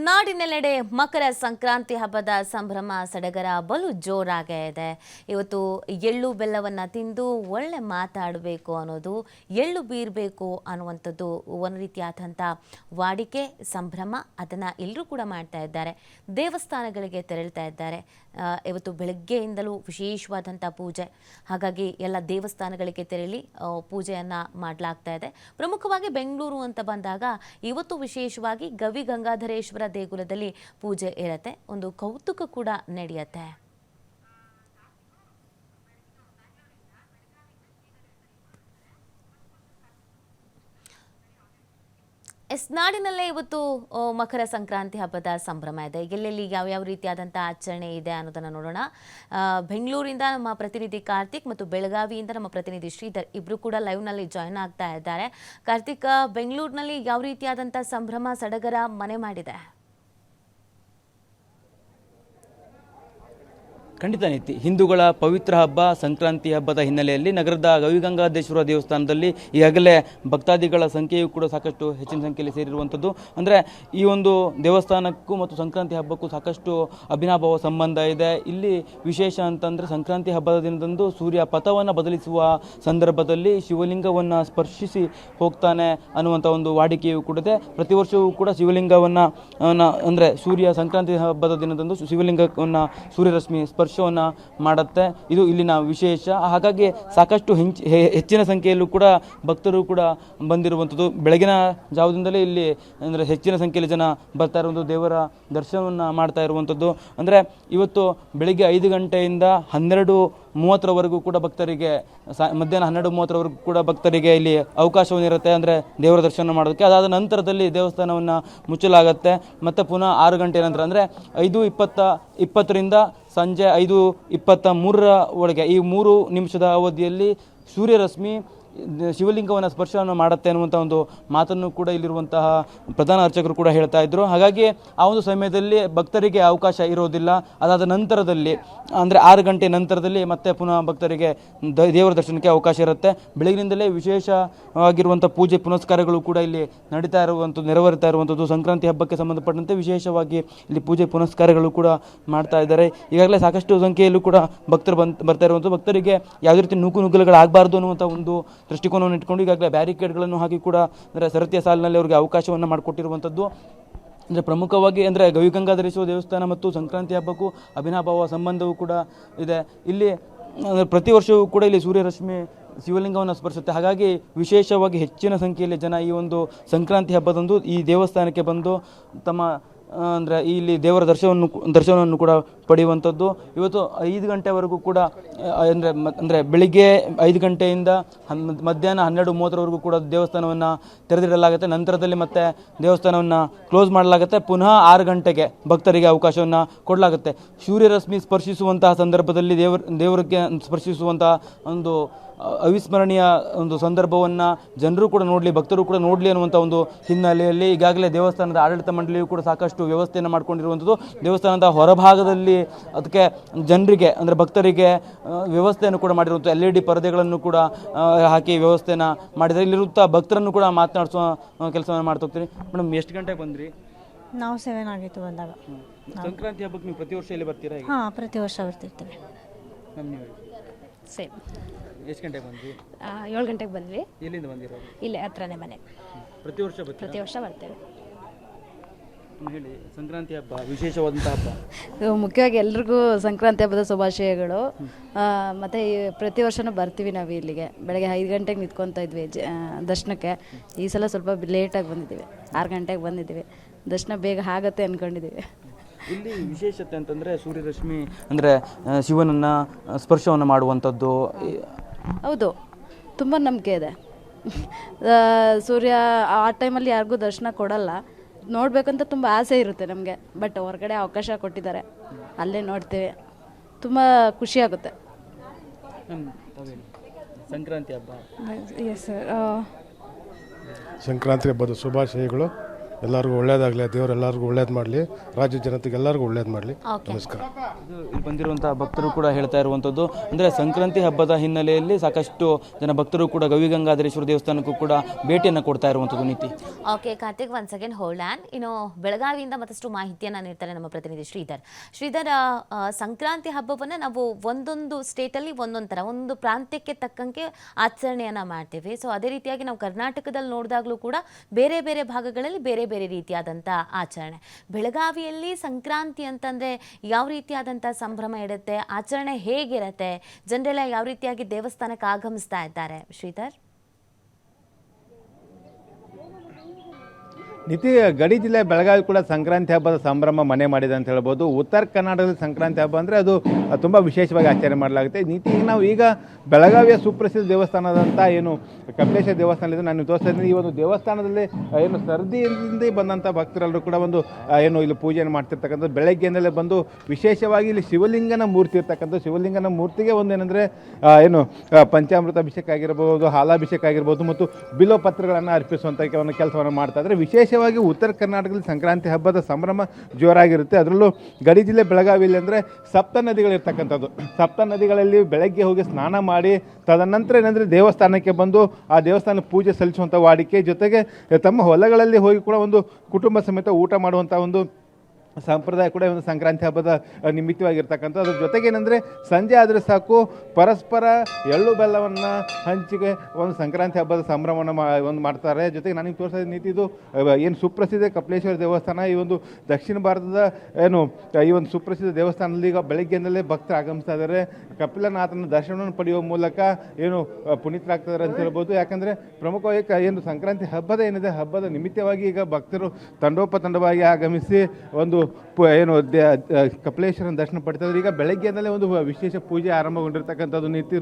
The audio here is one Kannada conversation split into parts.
ನಾಡಿನೆಲ್ಲೆಡೆ ಮಕರ ಸಂಕ್ರಾಂತಿ ಹಬ್ಬದ ಸಂಭ್ರಮ ಸಡಗರ ಬಲು ಜೋರಾಗೇ ಇದೆ. ಇವತ್ತು ಎಳ್ಳು ಬೆಲ್ಲವನ್ನು ತಿಂದು ಒಳ್ಳೆ ಮಾತಾಡಬೇಕು ಅನ್ನೋದು, ಎಳ್ಳು ಬೀರಬೇಕು ಅನ್ನುವಂಥದ್ದು ಒಂದು ರೀತಿಯಾದಂಥ ವಾಡಿಕೆ ಸಂಭ್ರಮ. ಅದನ್ನು ಎಲ್ಲರೂ ಕೂಡ ಮಾಡ್ತಾ ಇದ್ದಾರೆ, ದೇವಸ್ಥಾನಗಳಿಗೆ ತೆರಳ್ತಾ ಇದ್ದಾರೆ. ಇವತ್ತು ಬೆಳಗ್ಗೆಯಿಂದಲೂ ವಿಶೇಷವಾದಂಥ ಪೂಜೆ, ಹಾಗಾಗಿ ಎಲ್ಲ ದೇವಸ್ಥಾನಗಳಿಗೆ ತೆರಳಿ ಪೂಜೆಯನ್ನು ಮಾಡಲಾಗ್ತಾ ಇದೆ. ಪ್ರಮುಖವಾಗಿ ಬೆಂಗಳೂರು ಅಂತ ಬಂದಾಗ ಇವತ್ತು ವಿಶೇಷವಾಗಿ ಗವಿ ಗಂಗಾಧರೇಶ್ವರ ದೇಗುಲದಲ್ಲಿ ಪೂಜೆ ಇರುತ್ತೆ, ಒಂದು ಕೌತುಕ ಕೂಡ ನಡೆಯುತ್ತೆ. ನಾಡಿನಲ್ಲೇ ಇವತ್ತು ಮಕರ ಸಂಕ್ರಾಂತಿ ಹಬ್ಬದ ಸಂಭ್ರಮ ಇದೆ. ಎಲ್ಲೆಲ್ಲಿ ಯಾವ್ಯಾವ ರೀತಿಯಾದಂಥ ಆಚರಣೆ ಇದೆ ಅನ್ನೋದನ್ನು ನೋಡೋಣ. ಬೆಂಗಳೂರಿಂದ ನಮ್ಮ ಪ್ರತಿನಿಧಿ ಕಾರ್ತಿಕ್ ಮತ್ತು ಬೆಳಗಾವಿಯಿಂದ ನಮ್ಮ ಪ್ರತಿನಿಧಿ ಶ್ರೀಧರ್ ಇಬ್ಬರು ಕೂಡ ಲೈವ್ನಲ್ಲಿ ಜಾಯ್ನ್ ಆಗ್ತಾ ಇದ್ದಾರೆ. ಕಾರ್ತಿಕ್, ಬೆಂಗಳೂರಿನಲ್ಲಿ ಯಾವ ರೀತಿಯಾದಂಥ ಸಂಭ್ರಮ ಸಡಗರ ಮನೆ ಮಾಡಿದೆ? ಖಂಡಿತ ನೀತಿ, ಹಿಂದೂಗಳ ಪವಿತ್ರ ಹಬ್ಬ ಸಂಕ್ರಾಂತಿ ಹಬ್ಬದ ಹಿನ್ನೆಲೆಯಲ್ಲಿ ನಗರದ ಗವಿಗಂಗಾಧರೇಶ್ವರ ದೇವಸ್ಥಾನದಲ್ಲಿ ಈಗಾಗಲೇ ಭಕ್ತಾದಿಗಳ ಸಂಖ್ಯೆಯೂ ಕೂಡ ಸಾಕಷ್ಟು ಹೆಚ್ಚಿನ ಸಂಖ್ಯೆಯಲ್ಲಿ ಸೇರಿರುವಂಥದ್ದು. ಅಂದರೆ ಈ ಒಂದು ದೇವಸ್ಥಾನಕ್ಕೂ ಮತ್ತು ಸಂಕ್ರಾಂತಿ ಹಬ್ಬಕ್ಕೂ ಸಾಕಷ್ಟು ಅಭಿನಾಭಾವ ಸಂಬಂಧ ಇದೆ. ಇಲ್ಲಿ ವಿಶೇಷ ಅಂತಂದರೆ ಸಂಕ್ರಾಂತಿ ಹಬ್ಬದ ದಿನದಂದು ಸೂರ್ಯ ಪಥವನ್ನು ಬದಲಿಸುವ ಸಂದರ್ಭದಲ್ಲಿ ಶಿವಲಿಂಗವನ್ನು ಸ್ಪರ್ಶಿಸಿ ಹೋಗ್ತಾನೆ ಅನ್ನುವಂಥ ಒಂದು ವಾಡಿಕೆಯೂ ಕೂಡ ಇದೆ. ಪ್ರತಿ ವರ್ಷವೂ ಕೂಡ ಶಿವಲಿಂಗವನ್ನು ಅಂದರೆ ಸೂರ್ಯ ಸಂಕ್ರಾಂತಿ ಹಬ್ಬದ ದಿನದಂದು ಶಿವಲಿಂಗವನ್ನು ಸೂರ್ಯರಶ್ಮಿ ಸ್ಪರ್ಶವನ್ನು ಮಾಡುತ್ತೆ. ಇದು ಇಲ್ಲಿನ ವಿಶೇಷ. ಹಾಗಾಗಿ ಸಾಕಷ್ಟು ಹೆಚ್ಚಿನ ಸಂಖ್ಯೆಯಲ್ಲೂ ಕೂಡ ಭಕ್ತರು ಕೂಡ ಬಂದಿರುವಂಥದ್ದು. ಬೆಳಗಿನ ಜಾವದಿಂದಲೇ ಇಲ್ಲಿ ಅಂದರೆ ಹೆಚ್ಚಿನ ಸಂಖ್ಯೆಯಲ್ಲಿ ಜನ ಬರ್ತಾ ಇರುವಂಥದ್ದು, ದೇವರ ದರ್ಶನವನ್ನು ಮಾಡ್ತಾ ಇರುವಂಥದ್ದು. ಅಂದರೆ ಇವತ್ತು ಬೆಳಿಗ್ಗೆ 5 ಗಂಟೆಯಿಂದ 12:30 ಕೂಡ ಭಕ್ತರಿಗೆ, ಮಧ್ಯಾಹ್ನ 12:30 ಕೂಡ ಭಕ್ತರಿಗೆ ಇಲ್ಲಿ ಅವಕಾಶವನ್ನಿರುತ್ತೆ ಅಂದರೆ ದೇವರ ದರ್ಶನ ಮಾಡೋದಕ್ಕೆ. ಅದಾದ ನಂತರದಲ್ಲಿ ದೇವಸ್ಥಾನವನ್ನು ಮುಚ್ಚಲಾಗತ್ತೆ. ಮತ್ತು ಪುನಃ 6 ಗಂಟೆ ನಂತರ ಅಂದರೆ 5:20ರಿಂದ ಸಂಜೆ 5:23 ಒಳಗೆ ಈ 3 ನಿಮಿಷದ ಅವಧಿಯಲ್ಲಿ ಸೂರ್ಯರಶ್ಮಿ ಶಿವಲಿಂಗವನ್ನು ಸ್ಪರ್ಶವನ್ನು ಮಾಡುತ್ತೆ ಅನ್ನುವಂಥ ಒಂದು ಮಾತನ್ನು ಕೂಡ ಇಲ್ಲಿರುವಂತಹ ಪ್ರಧಾನ ಅರ್ಚಕರು ಕೂಡ ಹೇಳ್ತಾ ಇದ್ದರು. ಹಾಗಾಗಿ ಆ ಒಂದು ಸಮಯದಲ್ಲಿ ಭಕ್ತರಿಗೆ ಅವಕಾಶ ಇರೋದಿಲ್ಲ. ಅದಾದ ನಂತರದಲ್ಲಿ ಅಂದರೆ 6 ಗಂಟೆ ನಂತರದಲ್ಲಿ ಮತ್ತೆ ಪುನಃ ಭಕ್ತರಿಗೆ ದೇವರ ದರ್ಶನಕ್ಕೆ ಅವಕಾಶ ಇರುತ್ತೆ. ಬೆಳಗಿನಿಂದಲೇ ವಿಶೇಷವಾಗಿರುವಂಥ ಪೂಜೆ ಪುನಸ್ಕಾರಗಳು ಕೂಡ ಇಲ್ಲಿ ನಡೀತಾ ಇರುವಂಥದ್ದು, ನೆರವೇರ್ತಾ ಇರುವಂಥದ್ದು. ಸಂಕ್ರಾಂತಿ ಹಬ್ಬಕ್ಕೆ ಸಂಬಂಧಪಟ್ಟಂತೆ ವಿಶೇಷವಾಗಿ ಇಲ್ಲಿ ಪೂಜೆ ಪುನಸ್ಕಾರಗಳು ಕೂಡ ಮಾಡ್ತಾ ಇದ್ದಾರೆ. ಈಗಾಗಲೇ ಸಾಕಷ್ಟು ಸಂಖ್ಯೆಯಲ್ಲೂ ಕೂಡ ಭಕ್ತರು ಬರ್ತಾ ಇರುವಂಥದ್ದು. ಭಕ್ತರಿಗೆ ಯಾವುದೇ ರೀತಿ ನುಗ್ಗುನುಗ್ಗಲುಗಳಾಗಬಾರ್ದು ಅನ್ನುವಂಥ ಒಂದು ದೃಷ್ಟಿಕೋನವನ್ನು ಇಟ್ಕೊಂಡು ಈಗಾಗಲೇ ಬ್ಯಾರಿಕೇಡ್ಗಳನ್ನು ಹಾಕಿ ಕೂಡ ಅಂದರೆ ಸರತಿಯ ಸಾಲಿನಲ್ಲಿ ಅವರಿಗೆ ಅವಕಾಶವನ್ನು ಮಾಡಿಕೊಟ್ಟಿರುವಂಥದ್ದು. ಅಂದರೆ ಪ್ರಮುಖವಾಗಿ ಅಂದರೆ ಗವಿಗಂಗಾಧರೇಶ್ವರ ದೇವಸ್ಥಾನ ಮತ್ತು ಸಂಕ್ರಾಂತಿ ಹಬ್ಬಕ್ಕೂ ಅಭಿನಾಭಾವ ಸಂಬಂಧವೂ ಕೂಡ ಇದೆ. ಇಲ್ಲಿ ಪ್ರತಿ ವರ್ಷವೂ ಕೂಡ ಇಲ್ಲಿ ಸೂರ್ಯರಶ್ಮಿ ಶಿವಲಿಂಗವನ್ನು ಸ್ಪರ್ಶುತ್ತೆ. ಹಾಗಾಗಿ ವಿಶೇಷವಾಗಿ ಹೆಚ್ಚಿನ ಸಂಖ್ಯೆಯಲ್ಲಿ ಜನ ಈ ಒಂದು ಸಂಕ್ರಾಂತಿ ಹಬ್ಬದಂದು ಈ ದೇವಸ್ಥಾನಕ್ಕೆ ಬಂದು ತಮ್ಮ ಅಂದರೆ ಇಲ್ಲಿ ದೇವರ ದರ್ಶನವನ್ನು ಕೂಡ ಪಡೆಯುವಂಥದ್ದು. ಇವತ್ತು 5 ಗಂಟೆವರೆಗೂ ಕೂಡ ಅಂದರೆ ಬೆಳಿಗ್ಗೆ 5 ಗಂಟೆಯಿಂದ ಮಧ್ಯಾಹ್ನ 12:30 ಕೂಡ ದೇವಸ್ಥಾನವನ್ನು ತೆರೆದಿಡಲಾಗುತ್ತೆ. ನಂತರದಲ್ಲಿ ಮತ್ತೆ ದೇವಸ್ಥಾನವನ್ನು ಕ್ಲೋಸ್ ಮಾಡಲಾಗುತ್ತೆ. ಪುನಃ 6 ಗಂಟೆಗೆ ಭಕ್ತರಿಗೆ ಅವಕಾಶವನ್ನು ಕೊಡಲಾಗುತ್ತೆ. ಸೂರ್ಯರಶ್ಮಿ ಸ್ಪರ್ಶಿಸುವಂತಹ ಸಂದರ್ಭದಲ್ಲಿ ದೇವರಿಗೆ ಸ್ಪರ್ಶಿಸುವಂತಹ ಒಂದು ಅವಿಸ್ಮರಣೀಯ ಒಂದು ಸಂದರ್ಭವನ್ನು ಜನರು ಕೂಡ ನೋಡಲಿ, ಭಕ್ತರು ಕೂಡ ನೋಡಲಿ ಅನ್ನುವಂಥ ಒಂದು ಹಿನ್ನೆಲೆಯಲ್ಲಿ ಈಗಾಗಲೇ ದೇವಸ್ಥಾನದ ಆಡಳಿತ ಮಂಡಳಿಯು ಕೂಡ ಸಾಕಷ್ಟು ವ್ಯವಸ್ಥೆಯನ್ನು ಮಾಡ್ಕೊಂಡಿರುವಂಥದ್ದು. ದೇವಸ್ಥಾನದ ಹೊರಭಾಗದಲ್ಲಿ ಅದಕ್ಕೆ ಜನರಿಗೆ ಅಂದರೆ ಭಕ್ತರಿಗೆ ವ್ಯವಸ್ಥೆಯನ್ನು ಕೂಡ ಮಾಡಿರುವಂಥ LED ಪರದೆಗಳನ್ನು ಕೂಡ ಹಾಕಿ ವ್ಯವಸ್ಥೆಯನ್ನು ಮಾಡಿದರೆ ಇಲ್ಲಿರುವಂಥ ಭಕ್ತರನ್ನು ಕೂಡ ಮಾತನಾಡಿಸುವ ಕೆಲಸವನ್ನು ಮಾಡ್ತಾ ಹೋಗ್ತೀನಿ. ಮೇಡಮ್, ಎಷ್ಟು ಗಂಟೆಗೆ ಬಂದ್ರಿ? ನಾವು 7 ಆಗಿತ್ತು ಬಂದಾಗ. ಸಂಕ್ರಾಂತಿ ಹಬ್ಬಕ್ಕೆ ನೀವು ಪ್ರತಿ ವರ್ಷ ಇಲ್ಲಿ ಬರ್ತೀರಾ? ಹಾಂ, ಪ್ರತಿ ವರ್ಷ ಬರ್ತಿರ್ತೀವಿ. ಸೇಮ್. ಎಷ್ಟು ಗಂಟೆಗೆ ಬಂದ್ರಿ? 7 ಗಂಟೆಗೆ ಬಂದ್ವಿ. ಎಲ್ಲಿಂದ ಬಂದಿರೋದು? ಇಲ್ಲೇ ಹತ್ರನೇ ಮನೆ. ಪ್ರತಿ ವರ್ಷ ಪ್ರತಿ ವರ್ಷ ಬರ್ತೇವೆ. ಹೇಳಿ, ಸಂಕ್ರಾಂತಿ ಹಬ್ಬ ವಿಶೇಷವಾದಂಥ ಹಬ್ಬ. ಮುಖ್ಯವಾಗಿ ಎಲ್ರಿಗೂ ಸಂಕ್ರಾಂತಿ ಹಬ್ಬದ ಶುಭಾಶಯಗಳು. ಮತ್ತು ಪ್ರತಿ ವರ್ಷನೂ ಬರ್ತೀವಿ ನಾವು ಇಲ್ಲಿಗೆ. ಬೆಳಗ್ಗೆ 5 ಗಂಟೆಗೆ ನಿಂತ್ಕೊತಾ ಇದ್ವಿ ದರ್ಶನಕ್ಕೆ. ಈ ಸಲ ಸ್ವಲ್ಪ ಲೇಟಾಗಿ ಬಂದಿದ್ದೀವಿ, 6 ಗಂಟೆಗೆ ಬಂದಿದ್ದೀವಿ. ದರ್ಶನ ಬೇಗ ಆಗತ್ತೆ ಅಂದ್ಕೊಂಡಿದ್ದೀವಿ. ಇಲ್ಲಿ ವಿಶೇಷತೆ ಅಂತಂದರೆ ಸೂರ್ಯರಶ್ಮಿ ಅಂದರೆ ಶಿವನನ್ನು ಸ್ಪರ್ಶವನ್ನು ಮಾಡುವಂಥದ್ದು. ಹೌದು, ತುಂಬ ನಂಬಿಕೆ ಇದೆ. ಸೂರ್ಯ ಆ ಟೈಮಲ್ಲಿ ಯಾರಿಗೂ ದರ್ಶನ ಕೊಡಲ್ಲ. ನೋಡಬೇಕಂತ ತುಂಬ ಆಸೆ ಇರುತ್ತೆ ನಮಗೆ. ಬಟ್ ಹೊರಗಡೆ ಅವಕಾಶ ಕೊಟ್ಟಿದ್ದಾರೆ, ಅಲ್ಲೇ ನೋಡ್ತೇವೆ. ತುಂಬ ಖುಷಿಯಾಗುತ್ತೆ. ಸಂಕ್ರಾಂತಿ ಹಬ್ಬ. ಎಸ್ ಸರ್, ಸಂಕ್ರಾಂತಿ ಹಬ್ಬದ ಶುಭಾಶಯಗಳು. ಎಲ್ಲರಿಗೂ ಒಳ್ಳೇದಾಗಲಿ, ದೇವರು ಎಲ್ಲರಿಗೂ ಒಳ್ಳೇದು ಮಾಡಲಿ, ರಾಜ್ಯ ಜನತೆಗೆ ಎಲ್ಲರಿಗೂ ಒಳ್ಳೇದು ಮಾಡಲಿ. ನಮಸ್ಕಾರ. ಇಲ್ಲಿ ಬಂದಿರುವಂತಹ ಭಕ್ತರು ಕೂಡ ಹೇಳ್ತಾ ಇರುವಂಥದ್ದು ಅಂದರೆ ಸಂಕ್ರಾಂತಿ ಹಬ್ಬದ ಹಿನ್ನೆಲೆಯಲ್ಲಿ ಸಾಕಷ್ಟು ಜನ ಭಕ್ತರು ಕೂಡ ಗವಿಗಂಗಾಧರೇಶ್ವರ ದೇವಸ್ಥಾನಕ್ಕೂ ಕೂಡ ಭೇಟಿಯನ್ನು ಕೊಡ್ತಾ ಇರುವಂಥದ್ದು ನೀತಿ. Okay Karthik, one second hold on. ಇನ್ನು ಬೆಳಗಾವಿಯಿಂದ ಮತ್ತಷ್ಟು ಮಾಹಿತಿಯನ್ನು ನೀಡ್ತಾರೆ ನಮ್ಮ ಪ್ರತಿನಿಧಿ ಶ್ರೀಧರ್. ಸಂಕ್ರಾಂತಿ ಹಬ್ಬವನ್ನು ನಾವು ಒಂದೊಂದು ಸ್ಟೇಟಲ್ಲಿ ಒಂದೊಂದು ಥರ, ಒಂದು ಪ್ರಾಂತ್ಯಕ್ಕೆ ತಕ್ಕಂಗೆ ಆಚರಣೆಯನ್ನು ಮಾಡ್ತೇವೆ. ಸೊ ಅದೇ ರೀತಿಯಾಗಿ ನಾವು ಕರ್ನಾಟಕದಲ್ಲಿ ನೋಡಿದಾಗಲೂ ಕೂಡ ಬೇರೆ ಬೇರೆ ಭಾಗಗಳಲ್ಲಿ ಬೇರೆ ಬೇರೆ ರೀತಿಯಾದಂಥ ಆಚರಣೆ. ಬೆಳಗಾವಿಯಲ್ಲಿ ಸಂಕ್ರಾಂತಿ ಅಂತಂದರೆ ಯಾವ ರೀತಿಯಾದಂಥ ಸಂಭ್ರಮ ಇರುತ್ತೆ, ಆಚರಣೆ ಹೇಗಿರುತ್ತೆ, ಜನರೆಲ್ಲ ಯಾವ ರೀತಿಯಾಗಿ ದೇವಸ್ಥಾನಕ್ಕೆ ಆಗಮಿಸ್ತಾ ಇದ್ದಾರೆ ಶ್ರೀಧರ್? ನಿತಿ, ಗಡಿ ಜಿಲ್ಲೆ ಬೆಳಗಾವಿ ಕೂಡ ಸಂಕ್ರಾಂತಿ ಹಬ್ಬದ ಸಂಭ್ರಮ ಮನೆ ಮಾಡಿದೆ ಅಂತ ಹೇಳ್ಬೋದು. ಉತ್ತರ ಕರ್ನಾಟಕದಲ್ಲಿ ಸಂಕ್ರಾಂತಿ ಹಬ್ಬ ಅಂದರೆ ಅದು ತುಂಬ ವಿಶೇಷವಾಗಿ ಆಚರಣೆ ಮಾಡಲಾಗುತ್ತೆ. ನೀತಿ, ಈಗ ಬೆಳಗಾವಿಯ ಸುಪ್ರಸಿದ್ಧ ದೇವಸ್ಥಾನದಂಥ ಏನು ಕಪಿಲೇಶ್ವರ ದೇವಸ್ಥಾನದಲ್ಲಿ ನಾನು ತೋರಿಸ್ತಾ ಇದ್ದೀನಿ. ಈ ಒಂದು ದೇವಸ್ಥಾನದಲ್ಲಿ ಏನು ಸರದಿಯಿಂದ ಬಂದಂಥ ಭಕ್ತರೆಲ್ಲರೂ ಕೂಡ ಒಂದು ಏನು ಇಲ್ಲಿ ಪೂಜೆಯನ್ನು ಮಾಡ್ತಿರ್ತಕ್ಕಂಥದ್ದು. ಬೆಳಗ್ಗೆಯಿಂದಲೇ ಬಂದು ವಿಶೇಷವಾಗಿ ಇಲ್ಲಿ ಶಿವಲಿಂಗನ ಮೂರ್ತಿ ಇರ್ತಕ್ಕಂಥ ಶಿವಲಿಂಗನ ಮೂರ್ತಿಗೆ ಒಂದೇನೆಂದರೆ ಏನು ಪಂಚಾಮೃತ ಅಭಿಷೇಕ ಆಗಿರ್ಬೋದು, ಹಾಲಾಭಿಷೇಕ ಆಗಿರ್ಬೋದು ಮತ್ತು ಬಿಲ್ವ ಪತ್ರಗಳನ್ನು ಅರ್ಪಿಸುವಂಥ ಒಂದು ಕೆಲಸವನ್ನು ಮಾಡ್ತಾ ಇದ್ದಾರೆ. ವಿಶೇಷವಾಗಿ ಉತ್ತರ ಕರ್ನಾಟಕದಲ್ಲಿ ಸಂಕ್ರಾಂತಿ ಹಬ್ಬದ ಸಂಭ್ರಮ ಜೋರಾಗಿರುತ್ತೆ. ಅದರಲ್ಲೂ ಗಡಿ ಜಿಲ್ಲೆ ಬೆಳಗಾವಿಯಲ್ಲಿ ಅಂದರೆ ಸಪ್ತ ನದಿಗಳಿರ್ತಕ್ಕಂಥದ್ದು. ಸಪ್ತ ನದಿಗಳಲ್ಲಿ ಬೆಳಗ್ಗೆ ಹೋಗಿ ಸ್ನಾನ ಮಾಡಿ ತದನಂತರ ಏನಂದರೆ ದೇವಸ್ಥಾನಕ್ಕೆ ಬಂದು ಆ ದೇವಸ್ಥಾನ ಪೂಜೆ ಸಲ್ಲಿಸುವಂಥ ವಾಡಿಕೆ, ಜೊತೆಗೆ ತಮ್ಮ ಹೊಲಗಳಲ್ಲಿ ಹೋಗಿ ಕೂಡ ಒಂದು ಕುಟುಂಬ ಸಮೇತ ಊಟ ಮಾಡುವಂಥ ಒಂದು ಸಂಪ್ರದಾಯ ಕೂಡ ಒಂದು ಸಂಕ್ರಾಂತಿ ಹಬ್ಬದ ನಿಮಿತ್ತವಾಗಿರ್ತಕ್ಕಂಥ. ಅದ್ರ ಜೊತೆಗೆ ಏನಂದರೆ ಸಂಜೆ ಆದರೆ ಸಾಕು ಪರಸ್ಪರ ಎಳ್ಳು ಬೆಲ್ಲವನ್ನು ಹಂಚಿಕೆ ಒಂದು ಸಂಕ್ರಾಂತಿ ಹಬ್ಬದ ಸಂಭ್ರಮವನ್ನು ಒಂದು ಮಾಡ್ತಾರೆ. ಜೊತೆಗೆ ನನಗೆ ತೋರಿಸೋದು ನೀತಿ, ಇದು ಏನು ಸುಪ್ರಸಿದ್ಧ ಕಪಿಲೇಶ್ವರ ದೇವಸ್ಥಾನ, ಈ ಒಂದು ದಕ್ಷಿಣ ಭಾರತದ ಏನು ಈ ಒಂದು ಸುಪ್ರಸಿದ್ಧ ದೇವಸ್ಥಾನದಲ್ಲಿ ಈಗ ಬೆಳಗ್ಗೆಯಿಂದಲೇ ಭಕ್ತರು ಆಗಮಿಸ್ತಾ ಇದ್ದಾರೆ. ಕಪಿಲನಾಥನ ದರ್ಶನವನ್ನು ಪಡೆಯುವ ಮೂಲಕ ಏನು ಪುನೀತರಾಗ್ತಿದ್ದಾರೆ ಅಂತ ಹೇಳ್ಬೋದು. ಯಾಕಂದರೆ ಪ್ರಮುಖವಾಗಿ ಏನು ಸಂಕ್ರಾಂತಿ ಹಬ್ಬದ ಏನಿದೆ, ಹಬ್ಬದ ನಿಮಿತ್ತವಾಗಿ ಈಗ ಭಕ್ತರು ತಂಡೋಪತಂಡವಾಗಿ ಆಗಮಿಸಿ ಒಂದು ಏನು ಕಪಿಲೇಶ್ವರನ ದರ್ಶನ ಪಡ್ತಿದ್ದಾರೆ. ಈಗ ಬೆಳಗ್ಗೆಯಿಂದಲೇ ಒಂದು ವಿಶೇಷ ಪೂಜೆ ಆರಂಭಗೊಂಡಿರ್ತಕ್ಕಂಥದ್ದು. ನೀತಿ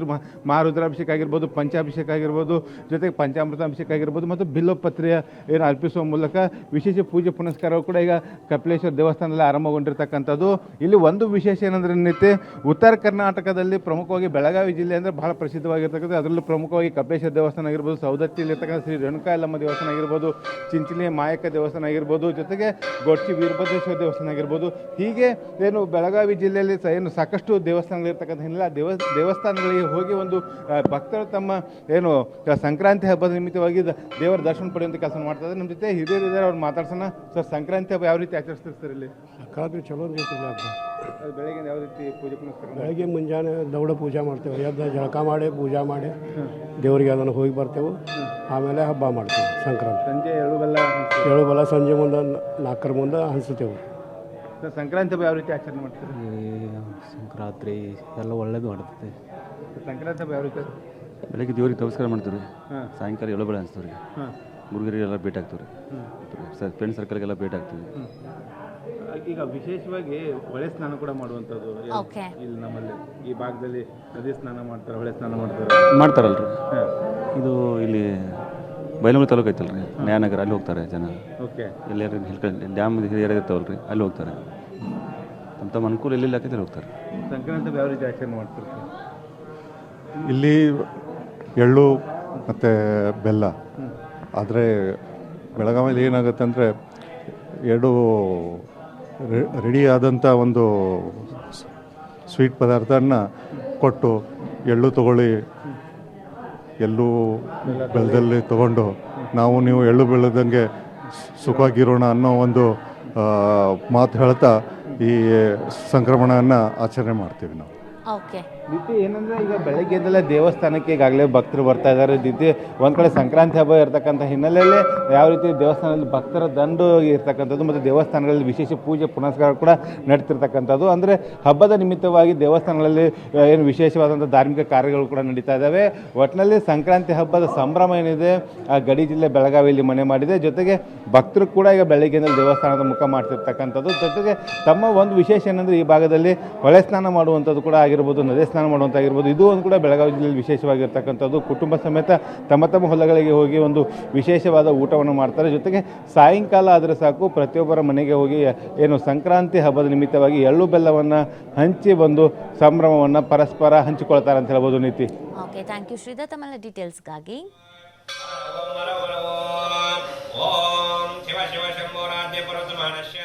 ಮಹಾರುದ್ರಾಭಿಷೇಕ ಆಗಿರ್ಬೋದು, ಪಂಚಾಭಿಷೇಕ ಆಗಿರ್ಬೋದು, ಜೊತೆಗೆ ಪಂಚಾಮೃತ ಅಭಿಷೇಕ ಆಗಿರ್ಬೋದು ಮತ್ತು ಬಿಲ್ವಪತ್ರೆಯ ಏನು ಅರ್ಪಿಸುವ ಮೂಲಕ ವಿಶೇಷ ಪೂಜೆ ಪುನಸ್ಕಾರಗಳು ಕೂಡ ಈಗ ಕಪಿಲೇಶ್ವರ ದೇವಸ್ಥಾನದಲ್ಲಿ ಆರಂಭಗೊಂಡಿರ್ತಕ್ಕಂಥದ್ದು. ಇಲ್ಲಿ ಒಂದು ವಿಶೇಷ ಏನಂದರೆ ನೀತಿ, ಉತ್ತರ ಕರ್ನಾಟಕದಲ್ಲಿ ಪ್ರಮುಖವಾಗಿ ಬೆಳಗಾವಿ ಜಿಲ್ಲೆ ಅಂದರೆ ಬಹಳ ಪ್ರಸಿದ್ಧವಾಗಿರ್ತಕ್ಕಂಥ. ಅದರಲ್ಲೂ ಪ್ರಮುಖವಾಗಿ ಕಪಿಲೇಶ್ವರ ದೇವಸ್ಥಾನ ಆಗಿರ್ಬೋದು, ಸೌದತ್ತಿಯಲ್ಲಿರ್ತಕ್ಕಂಥ ಶ್ರೀ ರೇಣುಕಾ ಯಲ್ಲಮ್ಮ ದೇವಸ್ಥಾನ ಆಗಿರ್ಬೋದು, ಚಿಂಚಲಿ ಮಾಯಕ್ಕ ದೇವಸ್ಥಾನ ಆಗಿರ್ಬೋದು, ಜೊತೆಗೆ ಗೋಡ್ಚಿ ವೀರಭದ್ರೇಶ್ವರ ದೇವಸ್ಥಾನ ಆಗಿರ್ಬೋದು. ಹೀಗೆ ಏನು ಬೆಳಗಾವಿ ಜಿಲ್ಲೆಯಲ್ಲಿ ಏನು ಸಾಕಷ್ಟು ದೇವಸ್ಥಾನಗಳಿರ್ತಕ್ಕಂಥ ಹಿನ್ನೆಲೆ ದೇವಸ್ಥಾನಗಳಿಗೆ ಹೋಗಿ ಒಂದು ಭಕ್ತರು ತಮ್ಮ ಏನು ಸಂಕ್ರಾಂತಿ ಹಬ್ಬದ ನಿಮಿತ್ತವಾಗಿ ದೇವರ ದರ್ಶನ ಪಡೆಯುವಂಥ ಕೆಲಸ ಮಾಡ್ತಾ ಇದ್ದಾರೆ. ನಮ್ಮ ಜೊತೆ ಹಿರಿಯರಿದ್ದಾರೆ, ಅವ್ರು ಮಾತಾಡ್ಸೋಣ. ಸರ್, ಸಂಕ್ರಾಂತಿ ಹಬ್ಬ ಯಾವ ರೀತಿ ಆಚರಿಸ್ತಾರೆ ಸರ್ ಇಲ್ಲಿ? ಸಂಕ್ರಾಂತಿ ಚಲೋ ರೀತಿಯಲ್ಲಿ ಹಬ್ಬ. ಬೆಳಗ್ಗೆ ಯಾವ ರೀತಿ ಪೂಜೆ ಪುನಸ್ಕಾರ? ಬೆಳಗ್ಗೆ ಮುಂಜಾನೆ ದೌಡ ಪೂಜೆ ಮಾಡ್ತೇವೆ, ಎದ್ದು ಜಳಕ ಮಾಡಿ ಪೂಜೆ ಮಾಡಿ ದೇವರಿಗೆ ಅದನ್ನು ಹೋಗಿ ಬರ್ತೇವೆ. ಆಮೇಲೆ ಹಬ್ಬ ಮಾಡ್ತೇವೆ ಸಂಕ್ರಾಂತಿ. ಸಂಜೆ ಎಳ್ಳು ಬೆಲ್ಲ ಸಂಜೆ ಮುಂದೆ 4 ಮುಂದೆ ಹಂಚ್ತೇವೆ. ಸಂಕ್ರಾಂತಿ ಹಬ್ಬ ಯಾವ ರೀತಿ ಆಚರಣೆ ಮಾಡ್ತಾರೆ? ಸಂಕ್ರಾಂತಿ ಎಲ್ಲ ಒಳ್ಳೇದು ಮಾಡುತ್ತೆ. ಸಂಕ್ರಾಂತಿ ಹಬ್ಬ ಯಾವ ರೀತಿ? ಬೆಳಗ್ಗೆ ದೇವ್ರಿಗೆ ನಮಸ್ಕಾರ ಮಾಡ್ತೀವಿ ರೀ, ಸಾಯಂಕಾಲ ಎಳ್ಳು ಬೆಳೆ ಹಂಚ್ತೀವಿ ರೀ, ಹುಡುಗರಿಗೆಲ್ಲ ಭೇಟಿ ಆಗ್ತೀವಿ ರೀ, ಫ್ರೆಂಡ್ ಸರ್ಕಲ್ಗೆಲ್ಲ ಭೇಟಿ ಆಗ್ತೀವಿ. ಈಗ ವಿಶೇಷವಾಗಿ ಹೊಳೆ ಸ್ನಾನ ಕೂಡ ಮಾಡುವಂಥದ್ದು ಇಲ್ಲಿ ನಮ್ಮಲ್ಲಿ ಈ ಭಾಗದಲ್ಲಿ ನದಿ ಸ್ನಾನ ಮಾಡ್ತಾರೆ, ಹೊಳೆ ಸ್ನಾನ ಮಾಡ್ತಾರಲ್ರಿ. ಇದು ಇಲ್ಲಿ ಬೈಲಮೂರು ತಾಲೂಕು ಐತಲ್ಲ ರೀ, ನ್ಯಾಯನಗರ, ಅಲ್ಲಿ ಹೋಗ್ತಾರೆ ಜನ. ಎಲ್ಲರೂ ಡ್ಯಾಮ್ ಏರಿಯಾ ಇರ್ತಾವಲ್ರಿ, ಅಲ್ಲಿ ಹೋಗ್ತಾರೆ. ತಮ್ಮ ಅನುಕೂಲ ಎಲ್ಲಿ ಹಾಕಿದ್ರೆ ಹೋಗ್ತಾರೆ. ಸಂಕ್ರಾಂತಿ ಯಾವ ರೀತಿ ಆಚರಣೆ ಮಾಡ್ತಾರೆ? ಇಲ್ಲಿ ಎಳ್ಳು ಮತ್ತು ಬೆಲ್ಲ. ಆದರೆ ಬೆಳಗಾವಿಯಲ್ಲಿ ಏನಾಗುತ್ತೆ ಅಂದರೆ ಎರಡು ರೆಡಿ ಆದಂಥ ಒಂದು ಸ್ವೀಟ್ ಪದಾರ್ಥನ ಕೊಟ್ಟು ಎಳ್ಳು ತಗೊಳ್ಳಿ, ಎಳ್ಳು ಬೆಲ್ಲದಲ್ಲಿ ತೊಗೊಂಡು ನಾವು ನೀವು ಎಳ್ಳು ಬೆಳ್ಳದಂಗೆ ಸುಖವಾಗಿರೋಣ ಅನ್ನೋ ಒಂದು ಮಾತು ಹೇಳ್ತಾ ಈ ಸಂಕ್ರಮಣವನ್ನು ಆಚರಣೆ ಮಾಡ್ತೀವಿ ನಾವು. ದಿತಿ ಏನಂದರೆ ಈಗ ಬೆಳಗ್ಗೆಯಿಂದಲೇ ದೇವಸ್ಥಾನಕ್ಕೆ ಈಗಾಗಲೇ ಭಕ್ತರು ಬರ್ತಾ ಇದ್ದಾರೆ. ದಿತಿ ಒಂದು ಕಡೆ ಸಂಕ್ರಾಂತಿ ಹಬ್ಬ ಇರ್ತಕ್ಕಂಥ ಹಿನ್ನೆಲೆಯಲ್ಲಿ ಯಾವ ರೀತಿ ದೇವಸ್ಥಾನದಲ್ಲಿ ಭಕ್ತರ ದಂಡು ಇರ್ತಕ್ಕಂಥದ್ದು ಮತ್ತು ದೇವಸ್ಥಾನಗಳಲ್ಲಿ ವಿಶೇಷ ಪೂಜೆ ಪುನಸ್ಕಾರ ಕೂಡ ನಡೀತಿರ್ತಕ್ಕಂಥದ್ದು. ಅಂದರೆ ಹಬ್ಬದ ನಿಮಿತ್ತವಾಗಿ ದೇವಸ್ಥಾನಗಳಲ್ಲಿ ಏನು ವಿಶೇಷವಾದಂಥ ಧಾರ್ಮಿಕ ಕಾರ್ಯಗಳು ಕೂಡ ನಡೀತಾ ಇದ್ದಾವೆ. ಒಟ್ಟಿನಲ್ಲಿ ಸಂಕ್ರಾಂತಿ ಹಬ್ಬದ ಸಂಭ್ರಮ ಏನಿದೆ ಆ ಗಡಿ ಜಿಲ್ಲೆ ಬೆಳಗಾವಿಯಲ್ಲಿ ಮನೆ ಮಾಡಿದೆ. ಜೊತೆಗೆ ಭಕ್ತರು ಕೂಡ ಈಗ ಬೆಳಗ್ಗೆಯಿಂದ ದೇವಸ್ಥಾನದ ಮುಖ ಮಾಡ್ತಿರ್ತಕ್ಕಂಥದ್ದು. ಜೊತೆಗೆ ತಮ್ಮ ಒಂದು ವಿಶೇಷ ಏನಂದರೆ ಈ ಭಾಗದಲ್ಲಿ ಹೊಳೆ ಸ್ನಾನ ಮಾಡುವಂಥದ್ದು ಕೂಡ ಆಗಿರ್ಬೋದು, ನದಿ ಸ್ನಾನ ಮಾಡುವಂತಾಗಿರ್ಬೋದು. ಇದು ಒಂದು ಕೂಡ ಬೆಳಗಾವಿ ಜಿಲ್ಲೆಯಲ್ಲಿ ವಿಶೇಷವಾಗಿರ್ತಕ್ಕಂಥದ್ದು. ಕುಟುಂಬ ಸಮೇತ ತಮ್ಮ ತಮ್ಮ ಹೊಲಗಳಿಗೆ ಹೋಗಿ ಒಂದು ವಿಶೇಷವಾದ ಊಟವನ್ನು ಮಾಡ್ತಾರೆ. ಜೊತೆಗೆ ಸಾಯಂಕಾಲ ಆದರೆ ಸಾಕು ಪ್ರತಿಯೊಬ್ಬರ ಮನೆಗೆ ಹೋಗಿ ಏನು ಸಂಕ್ರಾಂತಿ ಹಬ್ಬದ ನಿಮಿತ್ತವಾಗಿ ಎಳ್ಳು ಬೆಲ್ಲವನ್ನು ಹಂಚಿ ಬಂದು ಸಂಭ್ರಮವನ್ನು ಪರಸ್ಪರ ಹಂಚಿಕೊಳ್ತಾರೆ ಅಂತ ಹೇಳ್ಬೋದು. ನೀತಿ, ಓಕೆ, ಥ್ಯಾಂಕ್ ಯು ಶ್ರೀಧರ್ ತಮ್ಮ ಡೀಟೇಲ್ಸ್ಗಾಗಿ. ಓಂ ಶಿವ ಶಿವ ಶಂಭೋ ಭಗವಾನಸ್ಯ